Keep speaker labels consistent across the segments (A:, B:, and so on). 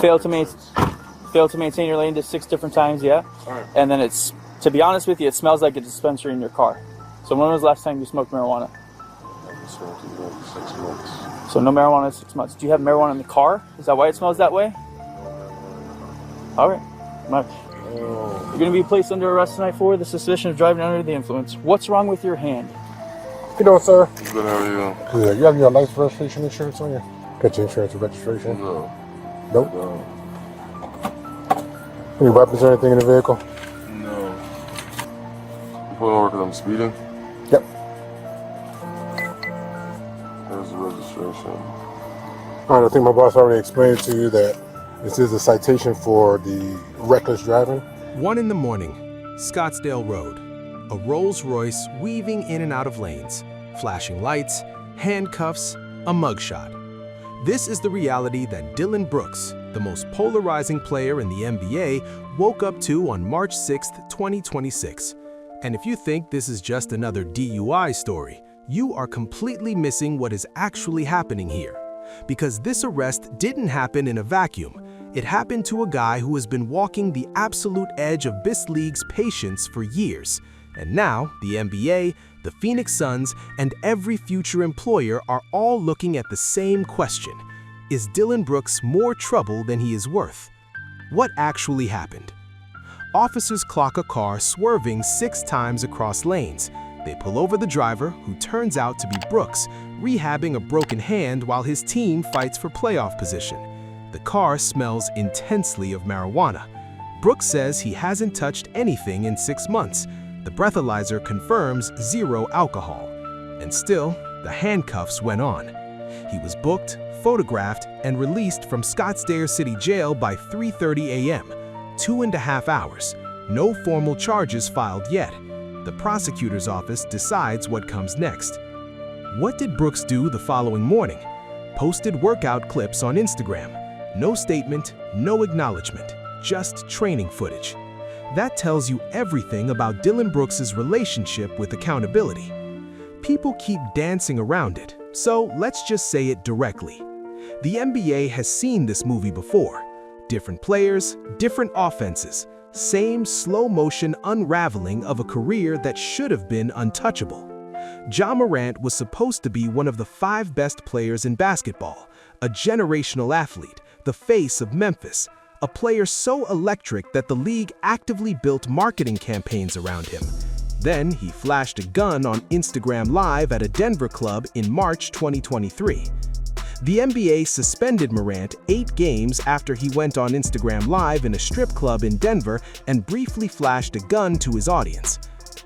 A: failed to maintain your lane to 6 different times, yeah?
B: Alright.
A: And then it's, to be honest with you, it smells like a dispensary in your car. So when was the last time you smoked marijuana?
B: I've smoked it for 6 months.
A: So no marijuana in 6 months. Do you have marijuana in the car? Is that why it smells that way? All right. You're going to be placed under arrest tonight for the suspicion of driving under the influence. What's wrong with your hand?
C: You know, sir.
B: Good, how are you?
C: Good. You have your license, registration, insurance on you? Got your insurance and registration?
B: No.
C: Nope.
B: No.
C: Any weapons or anything in the vehicle?
B: No. You pulling over because I'm speeding?
C: Yep.
B: There's the registration.
C: All right, I think my boss already explained to you that this is a citation for the reckless driving.
D: 1 in the morning, Scottsdale Road. A Rolls-Royce weaving in and out of lanes, flashing lights, handcuffs, a mugshot. This is the reality that Dillon Brooks, the most polarizing player in the NBA, woke up to on March 6, 2026. And if you think this is just another DUI story, you are completely missing what is actually happening here. Because this arrest didn't happen in a vacuum. It happened to a guy who has been walking the absolute edge of this league's patience for years. And now, the NBA, the Phoenix Suns, and every future employer are all looking at the same question. Is Dillon Brooks more trouble than he is worth? What actually happened? Officers clock a car swerving 6 times across lanes. They pull over the driver, who turns out to be Brooks, rehabbing a broken hand while his team fights for playoff position. The car smells intensely of marijuana. Brooks says he hasn't touched anything in 6 months. The breathalyzer confirms 0 alcohol. And still, the handcuffs went on. He was booked, photographed, and released from Scottsdale City Jail by 3:30 a.m. 2.5 hours. No formal charges filed yet. The prosecutor's office decides what comes next. What did Brooks do the following morning? Posted workout clips on Instagram. No statement, no acknowledgement, just training footage. That tells you everything about Dillon Brooks' relationship with accountability. People keep dancing around it, so let's just say it directly. The NBA has seen this movie before. Different players, different offenses, same slow-motion unraveling of a career that should have been untouchable. Morant was supposed to be one of the 5 best players in basketball, a generational athlete, the face of Memphis, a player so electric that the league actively built marketing campaigns around him. Then he flashed a gun on Instagram Live at a Denver club in March 2023. The NBA suspended Morant 8 games after he went on Instagram Live in a strip club in Denver and briefly flashed a gun to his audience.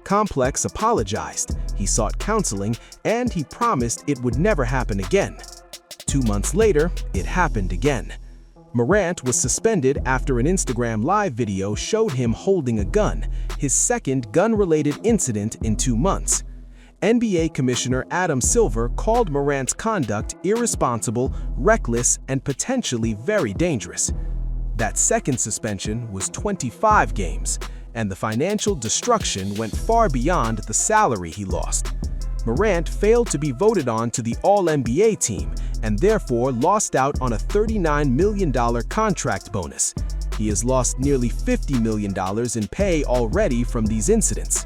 D: Complex apologized, he sought counseling, and he promised it would never happen again. 2 months later, it happened again. Morant was suspended after an Instagram Live video showed him holding a gun, his second gun-related incident in 2 months. NBA Commissioner Adam Silver called Morant's conduct irresponsible, reckless, and potentially very dangerous. That second suspension was 25 games, and the financial destruction went far beyond the salary he lost. Morant failed to be voted on to the All-NBA team and therefore lost out on a $39 million contract bonus. He has lost nearly $50 million in pay already from these incidents.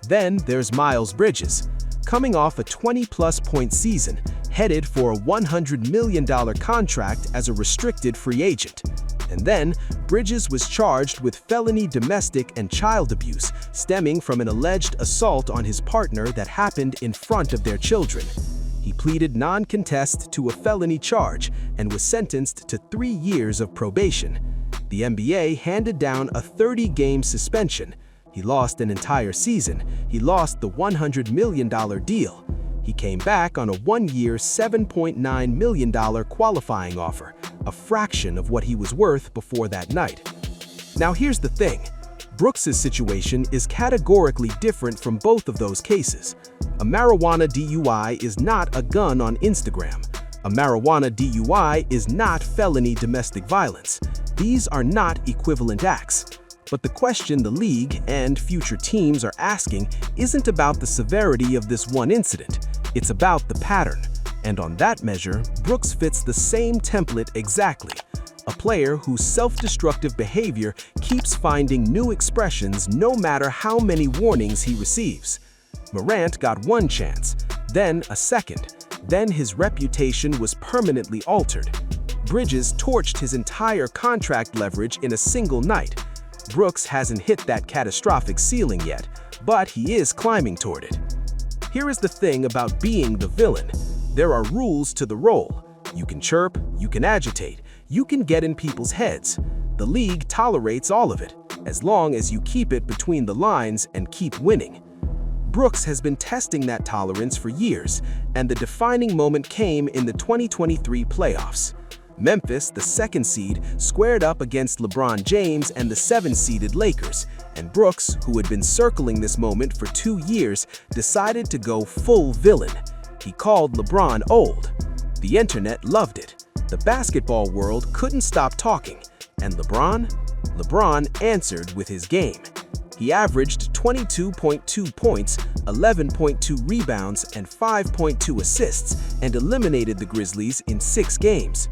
D: Then there's Miles Bridges, coming off a 20-plus point season, headed for a $100 million contract as a restricted free agent. And then, Bridges was charged with felony domestic and child abuse stemming from an alleged assault on his partner that happened in front of their children. He pleaded non-contest to a felony charge and was sentenced to 3 years of probation. The NBA handed down a 30-game suspension. He lost an entire season. He lost the $100 million deal. He came back on a 1-year, $7.9 million qualifying offer, a fraction of what he was worth before that night. Now here's the thing. Brooks' situation is categorically different from both of those cases. A marijuana DUI is not a gun on Instagram. A marijuana DUI is not felony domestic violence. These are not equivalent acts. But the question the league and future teams are asking isn't about the severity of this one incident. It's about the pattern. And on that measure, Brooks fits the same template exactly. a player whose self-destructive behavior keeps finding new expressions no matter how many warnings he receives. Morant got one chance, then a second, then his reputation was permanently altered. Bridges torched his entire contract leverage in a single night. Brooks hasn't hit that catastrophic ceiling yet, but he is climbing toward it. Here is the thing about being the villain. There are rules to the role. You can chirp, you can agitate, you can get in people's heads. The league tolerates all of it, as long as you keep it between the lines and keep winning. Brooks has been testing that tolerance for years, and the defining moment came in the 2023 playoffs. Memphis, the 2nd seed, squared up against LeBron James and the 7th-seeded Lakers, and Brooks, who had been circling this moment for 2 years, decided to go full villain. He called LeBron old. The internet loved it. The basketball world couldn't stop talking, and LeBron answered with his game. He averaged 22.2 points, 11.2 rebounds, and 5.2 assists, and eliminated the Grizzlies in 6 games.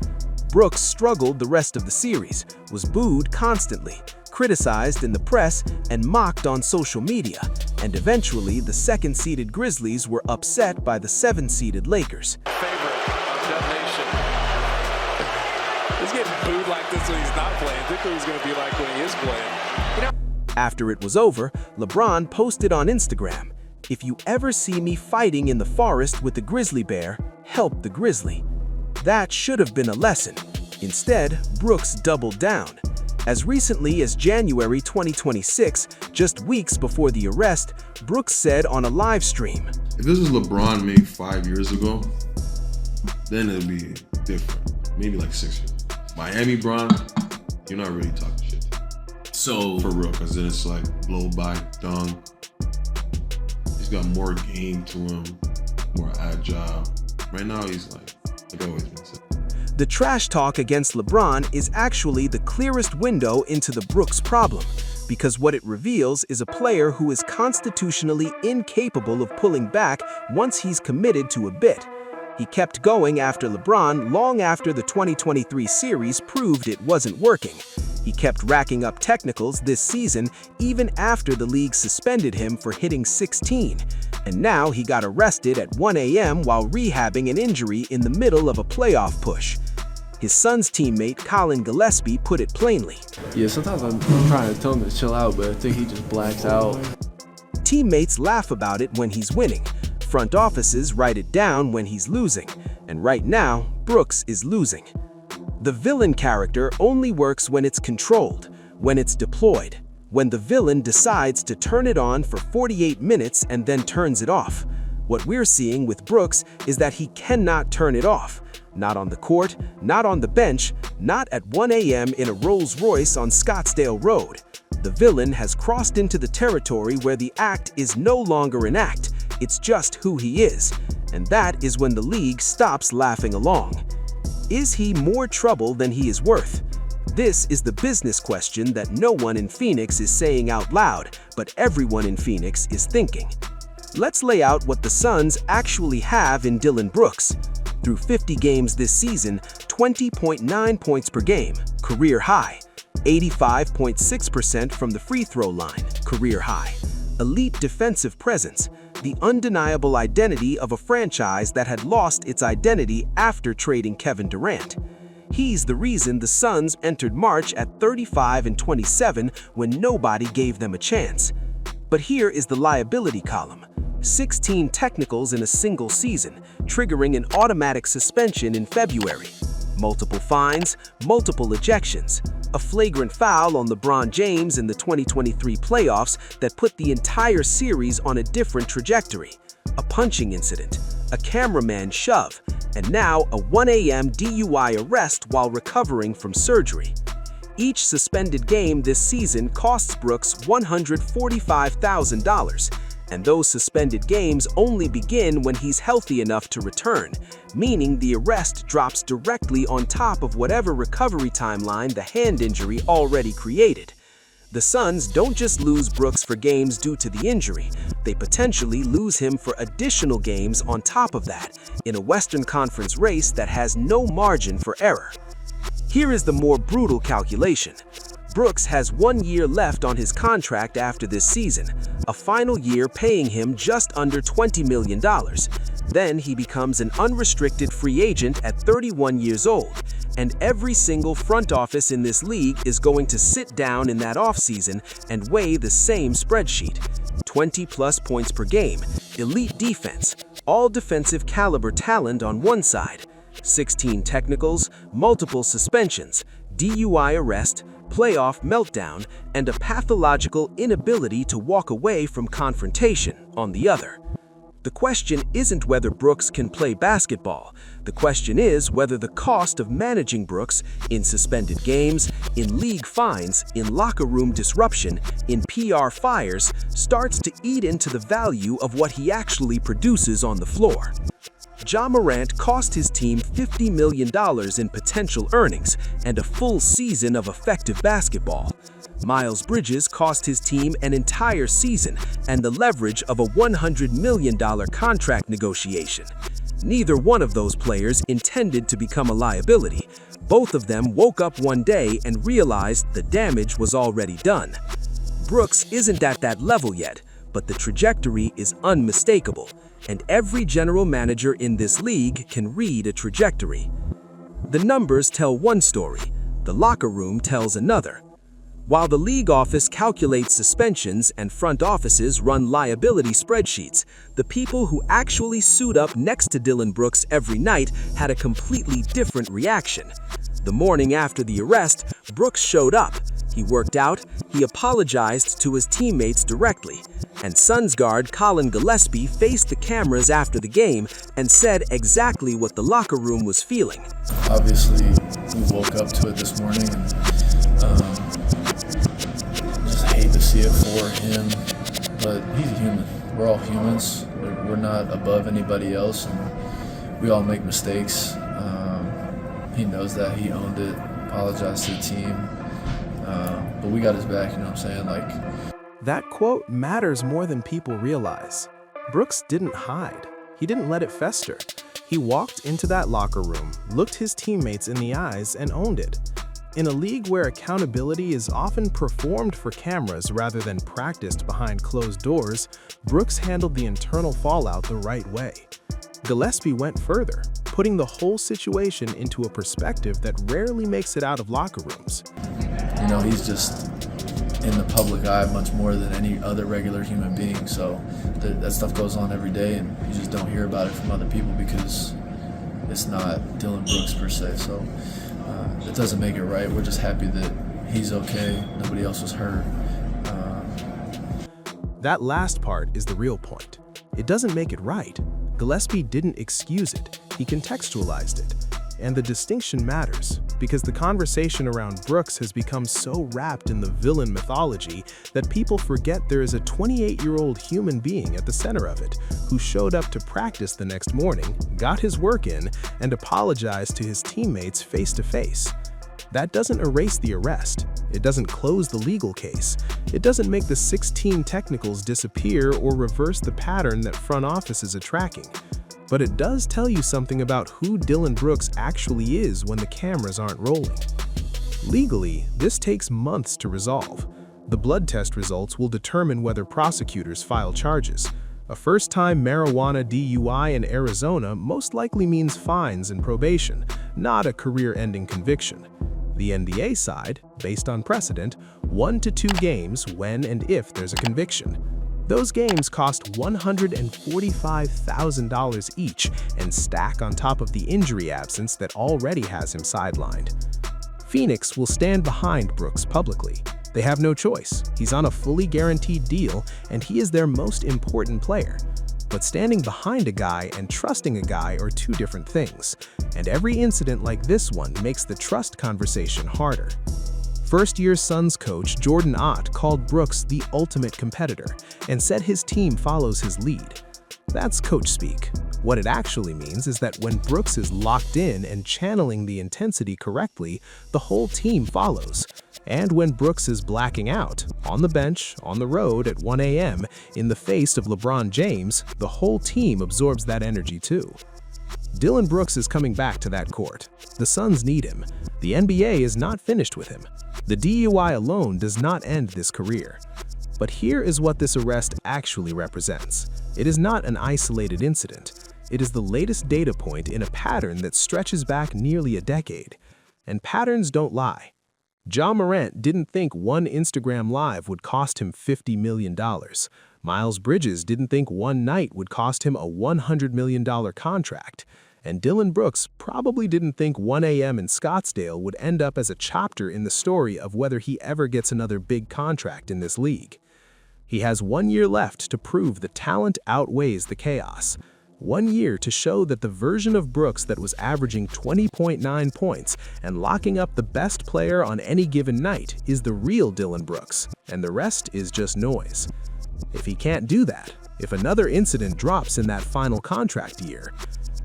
D: Brooks struggled the rest of the series, was booed constantly, criticized in the press, and mocked on social media, and eventually the 2nd-seeded Grizzlies were upset by the 7th-seeded Lakers.
E: He's getting booed like this when he's not playing. Think what he's going to be like when he is playing.
D: After it was over, LeBron posted on Instagram, "If you ever see me fighting in the forest with the grizzly bear, help the grizzly." That should have been a lesson. Instead, Brooks doubled down. As recently as January 2026, just weeks before the arrest, Brooks said on a live stream,
B: If this was LeBron maybe 5 years ago, then it'd be different. Maybe like 6 years. Miami Bron, you're not really talking shit.
F: So
B: For real, because then it's like blow by, dunk. He's got more game to him, more agile. Right now, he's like always been said.
D: the trash talk against LeBron is actually the clearest window into the Brooks problem, because what it reveals is a player who is constitutionally incapable of pulling back once he's committed to a bit. He kept going after LeBron long after the 2023 series proved it wasn't working. He kept racking up technicals this season even after the league suspended him for hitting 16. And now he got arrested at 1 a.m. while rehabbing an injury in the middle of a playoff push. His son's teammate Colin Gillespie put it plainly.
G: Yeah, sometimes I'm trying to tell him to chill out, but I think he just blacks out.
D: Teammates laugh about it when he's winning. Front offices write it down when he's losing. And right now, Brooks is losing. The villain character only works when it's controlled, when it's deployed, when the villain decides to turn it on for 48 minutes and then turns it off. What we're seeing with Brooks is that he cannot turn it off. Not on the court, not on the bench, not at 1 a.m. in a Rolls Royce on Scottsdale Road. The villain has crossed into the territory where the act is no longer an act, it's just who he is. And that is when the league stops laughing along. Is he more trouble than he is worth? This is the business question that no one in Phoenix is saying out loud, but everyone in Phoenix is thinking. Let's lay out what the Suns actually have in Dillon Brooks. Through 50 games this season, 20.9 points per game, career high. 85.6% from the free throw line, career high. Elite defensive presence, the undeniable identity of a franchise that had lost its identity after trading Kevin Durant. He's the reason the Suns entered March at 35-27 when nobody gave them a chance. But here is the liability column. 16 technicals in a single season, triggering an automatic suspension in February. Multiple fines, multiple ejections. A flagrant foul on LeBron James in the 2023 playoffs that put the entire series on a different trajectory. A punching incident, a cameraman shove, and now a 1 a.m. DUI arrest while recovering from surgery. Each suspended game this season costs Brooks $145,000, and those suspended games only begin when he's healthy enough to return, meaning the arrest drops directly on top of whatever recovery timeline the hand injury already created. The Suns don't just lose Brooks for games due to the injury, they potentially lose him for additional games on top of that, in a Western Conference race that has no margin for error. Here is the more brutal calculation. Brooks has 1 year left on his contract after this season, a final year paying him just under $20 million. Then he becomes an unrestricted free agent at 31 years old, and every single front office in this league is going to sit down in that offseason and weigh the same spreadsheet. 20-plus points per game, elite defense, all defensive caliber talent on one side, 16 technicals, multiple suspensions, DUI arrest, playoff meltdown, and a pathological inability to walk away from confrontation on the other. The question isn't whether Brooks can play basketball. The question is whether the cost of managing Brooks in suspended games, in league fines, in locker room disruption, in PR fires starts to eat into the value of what he actually produces on the floor. Ja Morant cost his team $50 million in potential earnings and a full season of effective basketball. Miles Bridges cost his team an entire season and the leverage of a $100 million contract negotiation. Neither one of those players intended to become a liability. Both of them woke up one day and realized the damage was already done. Brooks isn't at that level yet, but the trajectory is unmistakable, and every general manager in this league can read a trajectory. The numbers tell one story, the locker room tells another. While the league office calculates suspensions and front offices run liability spreadsheets, the people who actually suit up next to Dillon Brooks every night had a completely different reaction. The morning after the arrest, Brooks showed up. He worked out, he apologized to his teammates directly, and Suns guard Colin Gillespie faced the cameras after the game and said exactly what the locker room was feeling.
G: Obviously, we woke up to it this morning and just hate to see it for him, but he's a human. We're all humans. We're not above anybody else, and we all make mistakes. He knows that. He owned it, apologized to the team, but we got his back, you know what I'm saying?
D: That quote matters more than people realize. Brooks didn't hide. He didn't let it fester. He walked into that locker room, looked his teammates in the eyes, and owned it. In a league where accountability is often performed for cameras rather than practiced behind closed doors, Brooks handled the internal fallout the right way. Gillespie went further, putting the whole situation into a perspective that rarely makes it out of locker rooms.
G: You know, he's just in the public eye much more than any other regular human being, so that stuff goes on every day, and you just don't hear about it from other people because it's not Dillon Brooks per se, so it doesn't make it right. We're just happy that he's okay, nobody else was hurt.
D: That last part is the real point. It doesn't make it right. Gillespie didn't excuse it, he contextualized it. And the distinction matters, because the conversation around Brooks has become so wrapped in the villain mythology that people forget there is a 28-year-old human being at the center of it, who showed up to practice the next morning, got his work in, and apologized to his teammates face-to-face. That doesn't erase the arrest. It doesn't close the legal case. It doesn't make the 16 technicals disappear or reverse the pattern that front offices are tracking. But it does tell you something about who Dillon Brooks actually is when the cameras aren't rolling. Legally, this takes months to resolve. The blood test results will determine whether prosecutors file charges. A first-time marijuana DUI in Arizona most likely means fines and probation, not a career-ending conviction. The NBA side, based on precedent, 1 to 2 games when and if there's a conviction. Those games cost $145,000 each and stack on top of the injury absence that already has him sidelined. Phoenix will stand behind Brooks publicly. They have no choice. He's on a fully guaranteed deal, and he is their most important player. But standing behind a guy and trusting a guy are two different things, and every incident like this one makes the trust conversation harder. First-year Suns coach Jordan Ott called Brooks the ultimate competitor and said his team follows his lead. That's coach speak. What it actually means is that when Brooks is locked in and channeling the intensity correctly, the whole team follows. And when Brooks is blacking out, on the bench, on the road at 1 a.m., in the face of LeBron James, the whole team absorbs that energy too. Dillon Brooks is coming back to that court. The Suns need him. The NBA is not finished with him. The DUI alone does not end this career. But here is what this arrest actually represents. It is not an isolated incident. It is the latest data point in a pattern that stretches back nearly a decade. And patterns don't lie. Morant didn't think one Instagram Live would cost him $50 million. Miles Bridges didn't think one night would cost him a $100 million contract. And Dillon Brooks probably didn't think 1 a.m. in Scottsdale would end up as a chapter in the story of whether he ever gets another big contract in this league. He has 1 year left to prove the talent outweighs the chaos. 1 year to show that the version of Brooks that was averaging 20.9 points and locking up the best player on any given night is the real Dillon Brooks, and the rest is just noise. If he can't do that, if another incident drops in that final contract year,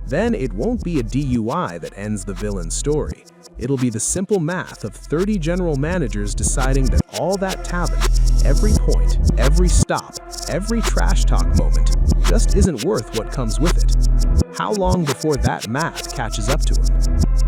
D: then it won't be a DUI that ends the villain's story. It'll be the simple math of 30 general managers deciding that all that talent, every point, every stop, every trash talk moment, just isn't worth what comes with it. How long before that math catches up to him?